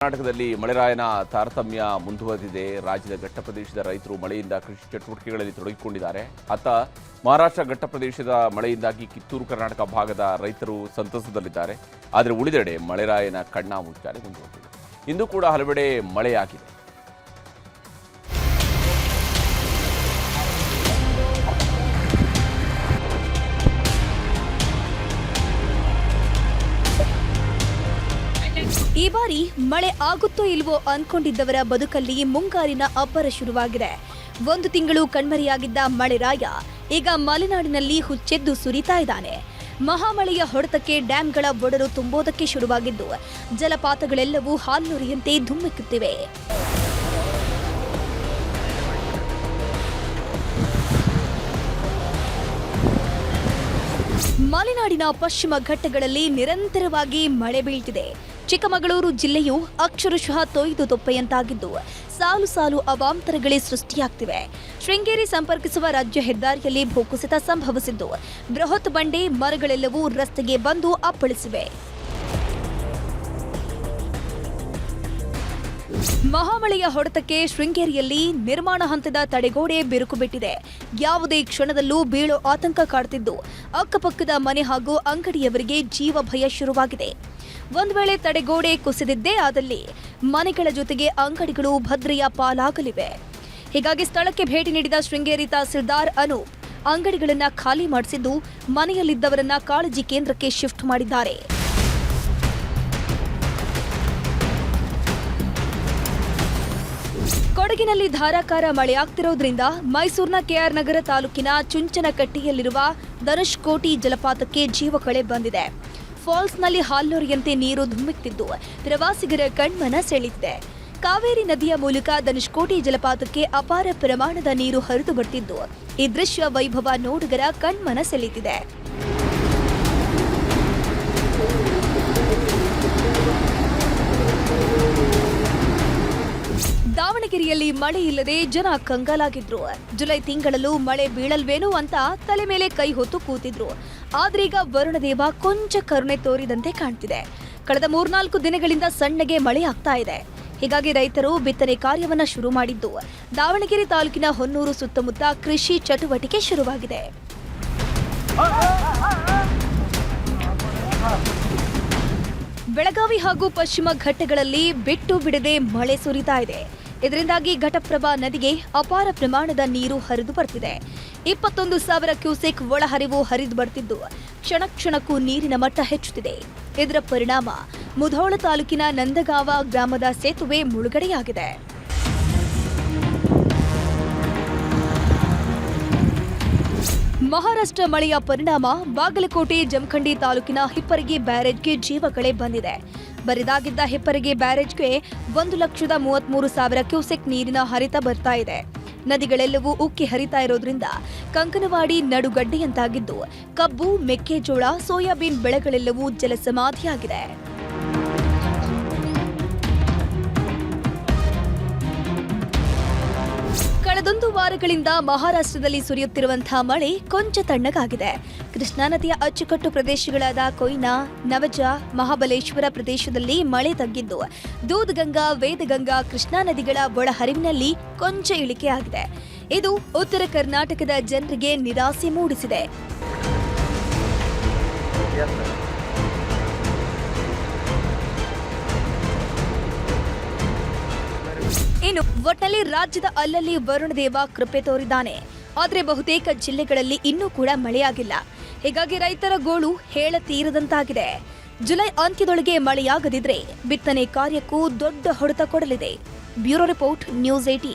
ಕರ್ನಾಟಕದಲ್ಲಿ ಮಳೆರಾಯನ ತಾರತಮ್ಯ ಮುಂದುವರೆದಿದೆ. ರಾಜ್ಯದ ಘಟ್ಟಪ್ರದೇಶದ ರೈತರು ಮಳೆಯಿಂದ ಕೃಷಿ ಚಟುವಟಿಕೆಗಳಲ್ಲಿ ತೊಡಗಿಕೊಂಡಿದ್ದಾರೆ. ಅತ್ತ ಮಹಾರಾಷ್ಟ್ರ ಘಟ್ಟಪ್ರದೇಶದ ಮಳೆಯಿಂದಾಗಿ ಕಿತ್ತೂರು ಕರ್ನಾಟಕ ಭಾಗದ ರೈತರು ಸಂತಸದಲ್ಲಿದ್ದಾರೆ. ಆದರೆ ಉಳಿದೆಡೆ ಮಳೆರಾಯನ ಕಣ್ಣಾ ಮುಚ್ಚಾಲೆ ಮುಂದುವರೆದಿದೆ. ಇಂದು ಕೂಡ ಹಲವೆಡೆ ಮಳೆಯಾಗಿದೆ. ಈ ಬಾರಿ ಮಳೆ ಆಗುತ್ತೋ ಇಲ್ವೋ ಅನ್ಕೊಂಡಿದ್ದವರ ಬದುಕಲ್ಲಿ ಮುಂಗಾರಿನ ಅಬ್ಬರ ಶುರುವಾಗಿದೆ. 1 ತಿಂಗಳು ಕಣ್ಮರೆಯಾಗಿದ್ದ ಮಳೆರಾಯ ಈಗ ಮಲೆನಾಡಿನಲ್ಲಿ ಹುಚ್ಚೆದ್ದು ಸುರಿತಾ ಇದ್ದಾನೆ. ಮಹಾಮಳೆಯ ಹೊಡೆತಕ್ಕೆ ಡ್ಯಾಂಗಳ ಒಡರು ತುಂಬೋದಕ್ಕೆ ಶುರುವಾಗಿದ್ದು ಜಲಪಾತಗಳೆಲ್ಲವೂ ಹಾಲ್ನುರಿಯಂತೆ ಧುಮ್ಮಿಕ್ಕುತ್ತಿವೆ. ಮಲೆನಾಡಿನ ಪಶ್ಚಿಮ ಘಟ್ಟಗಳಲ್ಲಿ ನಿರಂತರವಾಗಿ ಮಳೆ ಬೀಳ್ತಿದೆ. ಚಿಕ್ಕಮಗಳೂರು ಜಿಲ್ಲೆಯು ಅಕ್ಷರಶಃ ತೊಯ್ದು ತೊಪ್ಪೆಯಂತಾಗಿದ್ದು ಸಾಲು ಸಾಲು ಅವಾಂತರಗಳೇ ಸೃಷ್ಟಿಯಾಗ್ತಿವೆ. ಶೃಂಗೇರಿ ಸಂಪರ್ಕಿಸುವ ರಾಜ್ಯ ಹೆದ್ದಾರಿಯಲ್ಲಿ ಭೂಕುಸಿತ ಸಂಭವಿಸಿದ್ದು ಬೃಹತ್ ಬಂಡೆ ಮರಗಳೆಲ್ಲವೂ ರಸ್ತೆಗೆ ಬಂದು ಅಪ್ಪಳಿಸಿವೆ. ಮಹಾಮಳೆಯ ಹೊಡೆತಕ್ಕೆ ಶೃಂಗೇರಿಯಲ್ಲಿ ನಿರ್ಮಾಣ ಹಂತದ ತಡೆಗೋಡೆ ಬಿರುಕು ಬಿಟ್ಟಿದೆ. ಯಾವುದೇ ಕ್ಷಣದಲ್ಲೂ ಬೀಳೋ ಆತಂಕ ಕಾಡ್ತಿದ್ದು ಅಕ್ಕಪಕ್ಕದ ಮನೆ ಹಾಗೂ ಅಂಗಡಿಯವರಿಗೆ ಜೀವ ಭಯ ಶುರುವಾಗಿದೆ. ಒಂದು ವೇಳೆ ತಡೆಗೋಡೆ ಕುಸಿದಿದ್ದೇ ಆದಲ್ಲಿ ಮನೆಗಳ ಜೊತೆಗೆ ಅಂಗಡಿಗಳು ಭದ್ರೆಯ ಪಾಲಾಗಲಿವೆ. ಹೀಗಾಗಿ ಸ್ಥಳಕ್ಕೆ ಭೇಟಿ ನೀಡಿದ ಶೃಂಗೇರಿ ತಹಸೀಲ್ದಾರ್ ಅನೂಪ್ ಅಂಗಡಿಗಳನ್ನ ಖಾಲಿ ಮಾಡಿಸಿದ್ದು ಮನೆಯಲ್ಲಿದ್ದವರನ್ನ ಕಾಳಜಿ ಕೇಂದ್ರಕ್ಕೆ ಶಿಫ್ಟ್ ಮಾಡಿದ್ದಾರೆ. ಕೊಡಗಿನಲ್ಲಿ ಧಾರಾಕಾರ ಮಳೆಯಾಗ್ತಿರೋದ್ರಿಂದ ಮೈಸೂರಿನ ಕೆಆರ್ ನಗರ ತಾಲೂಕಿನ ಚುಂಚನಕಟ್ಟಿಯಲ್ಲಿರುವ ಧನುಷ್ಕೋಟಿ ಜಲಪಾತಕ್ಕೆ ಜೀವಕಳೆ ಬಂದಿದೆ. ಫಾಲ್ಸ್ನಲ್ಲಿ ಹಾಲ್ನೊರೆಯಂತೆ ನೀರು ಧುಮ್ಮಿಕ್ತಿದ್ದು ಪ್ರವಾಸಿಗರ ಕಣ್ಮನ ಸೆಳೆದಿದೆ. ಕಾವೇರಿ ನದಿಯ ಮೂಲಕ ಧನುಷ್ಕೋಟಿ ಜಲಪಾತಕ್ಕೆ ಅಪಾರ ಪ್ರಮಾಣದ ನೀರು ಹರಿದು ಬರ್ತಿದ್ದು ಈ ದೃಶ್ಯ ವೈಭವ ನೋಡುಗರ ಕಣ್ಮನ ಸೆಳೆದಿದೆ. ದಾವಣಗೆರೆಯಲ್ಲಿ ಮಳೆ ಇಲ್ಲದೆ ಜನ ಕಂಗಾಲಾಗಿದ್ರು. ಜುಲೈ ತಿಂಗಳಲ್ಲೂ ಮಳೆ ಬೀಳಲ್ವೇನೋ ಅಂತ ತಲೆ ಮೇಲೆ ಕೈ ಹೊತ್ತು ಕೂತಿದ್ರು. ಆದ್ರೀಗ ವರುಣದೇವ ಕೊಂಚ ಕರುಣೆ ತೋರಿದಂತೆ ಕಾಣ್ತಿದೆ. ಕಳೆದ 3-4 ದಿನಗಳಿಂದ ಸಣ್ಣಗೆ ಮಳೆ ಆಗ್ತಾ ಇದೆ. ಹೀಗಾಗಿ ರೈತರು ಬಿತ್ತನೆ ಕಾರ್ಯವನ್ನ ಶುರು ಮಾಡಿದ್ದು ದಾವಣಗೆರೆ ತಾಲೂಕಿನ ಹೊನ್ನೂರು ಸುತ್ತಮುತ್ತ ಕೃಷಿ ಚಟುವಟಿಕೆ ಶುರುವಾಗಿದೆ. ಬೆಳಗಾವಿ ಹಾಗೂ ಪಶ್ಚಿಮ ಘಟ್ಟಗಳಲ್ಲಿ ಬಿಟ್ಟು ಬಿಡದೆ ಮಳೆ ಸುರಿತಾ ಇದೆ. ಇದರಿಂದಾಗಿ ಘಟಪ್ರಭಾ ನದಿಗೆ ಅಪಾರ ಪ್ರಮಾಣದ ನೀರು ಹರಿದು ಬರ್ತಿದೆ. 21,000 ಕ್ಯೂಸೆಕ್ ಒಳಹರಿವು ಹರಿದು ಬರ್ತಿದ್ದು ಕ್ಷಣ ಕ್ಷಣಕ್ಕೂ ನೀರಿನ ಮಟ್ಟ ಹೆಚ್ಚುತ್ತಿದೆ. ಇದರ ಪರಿಣಾಮ ಮುಧೋಳ ತಾಲೂಕಿನ ನಂದಗಾವ ಗ್ರಾಮದ ಸೇತುವೆ ಮುಳುಗಡೆಯಾಗಿದೆ. ಮಹಾರಾಷ್ಟ್ರ ಮಳೆಯ ಪರಿಣಾಮ ಬಾಗಲಕೋಟೆ ಜಮಖಂಡಿ ತಾಲೂಕಿನ ಹಿಪ್ಪರಗಿ ಬ್ಯಾರೇಜ್ಗೆ ಜೀವಕಳೆ ಬಂದಿದೆ. ಬರಿದಾಗಿದ್ದ ಹಿಪ್ಪರಗಿ ಬ್ಯಾರೇಜ್ಗೆ 1,33,000 ಕ್ಯೂಸೆಕ್ ನೀರಿನ ಹರಿತ ಬರ್ತಾ ಇದೆ. ನದಿಗಳೆಲ್ಲವೂ ಉಕ್ಕಿ ಹರಿತಾ ಇರೋದ್ರಿಂದ ಕಂಕನವಾಡಿ ನಡುಗಡ್ಡೆಯಂತಾಗಿದ್ದು ಕಬ್ಬು, ಮೆಕ್ಕೆಜೋಳ, ಸೋಯಾಬೀನ್ ಬೆಳೆಗಳೆಲ್ಲವೂ ಜಲಸಮಾಧಿಯಾಗಿದೆ. ಕಳೆದೊಂದು ವಾರಗಳಿಂದ ಮಹಾರಾಷ್ಟ್ರದಲ್ಲಿ ಸುರಿಯುತ್ತಿರುವಂತಹ ಮಳೆ ಕೊಂಚ ತಣ್ಣಗಾಗಿದೆ. ಕೃಷ್ಣಾ ನದಿಯ ಅಚ್ಚುಕಟ್ಟು ಪ್ರದೇಶಗಳಾದ ಕೊಯ್ನಾ, ನವಜಾ, ಮಹಾಬಲೇಶ್ವರ ಪ್ರದೇಶದಲ್ಲಿ ಮಳೆ ತಗ್ಗಿದ್ದು ದೂದ್ಗಂಗಾ, ವೇದಗಂಗಾ, ಕೃಷ್ಣಾ ನದಿಗಳ ಒಳಹರಿವಿನಲ್ಲಿ ಕೊಂಚ ಇಳಿಕೆಯಾಗಿದೆ. ಇದು ಉತ್ತರ ಕರ್ನಾಟಕದ ಜನರಿಗೆ ನಿರಾಸೆ ಮೂಡಿಸಿದೆ. ಇನ್ನು ಒಟ್ನಲ್ಲಿ ರಾಜ್ಯದ ಅಲ್ಲಲ್ಲಿ ವರುಣದೇವ ಕೃಪೆ ತೋರಿದ್ದಾನೆ. ಆದರೆ ಬಹುತೇಕ ಜಿಲ್ಲೆಗಳಲ್ಲಿ ಇನ್ನೂ ಕೂಡ ಮಳೆಯಾಗಿಲ್ಲ. ಹೀಗಾಗಿ ರೈತರ ಗೋಳು ಹೇಳತೀರದಂತಾಗಿದೆ. ಜುಲೈ ಅಂತ್ಯದೊಳಗೆ ಮಳೆಯಾಗದಿದ್ರೆ ಬಿತ್ತನೆ ಕಾರ್ಯಕ್ಕೂ ದೊಡ್ಡ ಹೊಡೆತ ಕೊಡಲಿದೆ. Bureau report, news 18.